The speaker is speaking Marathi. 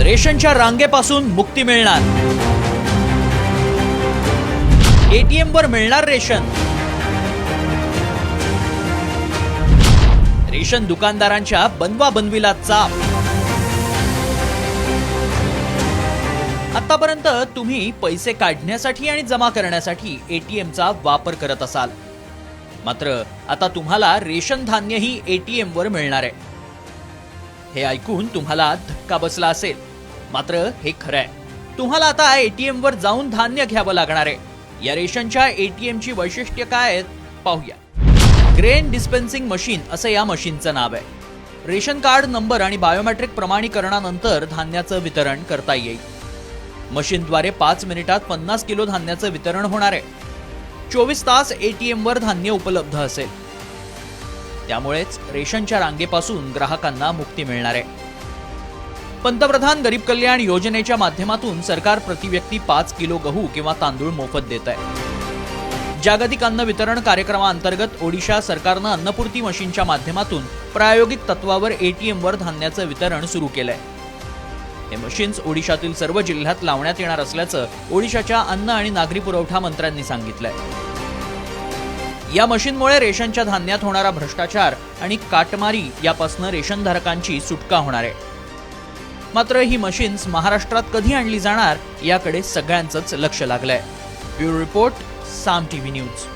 रेशनच्या रांगेपासून मुक्ती मिळणार, एटीएम वर मिळणार रेशन, रेशन दुकानदारांच्या बनवाबनवीला चाप। आतापर्यंत तुम्ही पैसे काढण्यासाठी आणि जमा करण्यासाठी एटीएमचा वापर करत असाल, मात्र आता तुम्हाला रेशन धान्यही एटीएम वर मिळणार आहे। हे ऐकून तुम्हाला धक्का बसला असेल, मात्र हे खरं आहे। तुम्हाला आता एटीएम वर जाऊन धान्य घ्यावं लागणार आहे। या रेशनच्या एटीएमची वैशिष्ट्य काय आहेत पाहूया। ग्रेन डिस्पेन्सिंग मशीन असं या मशीनचं नाव आहे। रेशन कार्ड नंबर आणि बायोमेट्रिक प्रमाणीकरणानंतर धान्याचं वितरण करता येईल। मशीनद्वारे 5 मिनिटात 50 किलो धान्याचं वितरण होणार आहे। 24 तास एटीएम वर धान्य उपलब्ध असेल, त्यामुळेच रेशनच्या रांगेपासून ग्राहकांना मुक्ती मिळणार आहे। पंतप्रधान गरीब कल्याण योजनेच्या माध्यमातून सरकार प्रति व्यक्ती 5 किलो गहू किंवा तांदूळ मोफत देत आहे। जागतिक अन्न वितरण कार्यक्रमाअंतर्गत ओडिशा सरकारनं अन्नपूर्ती मशीनच्या माध्यमातून प्रायोगिक तत्वावर एटीएम वर धान्याचं वितरण सुरू केलंय। हे मशीन्स ओडिशातील सर्व जिल्ह्यात लावण्यात येणार असल्याचं ओडिशाच्या अन्न आणि नागरी पुरवठा मंत्र्यांनी सांगितलंय। या मशीनमुळे रेशनच्या धान्यात होणारा भ्रष्टाचार आणि काटमारी यापासून रेशनधारकांची सुटका होणार आहे। मात्र ही मशीन्स महाराष्ट्रात कधी आणली जाणार याकडे सगळ्यांचंच लक्ष लागलंय। ब्युरो रिपोर्ट, साम टीव्ही न्यूज।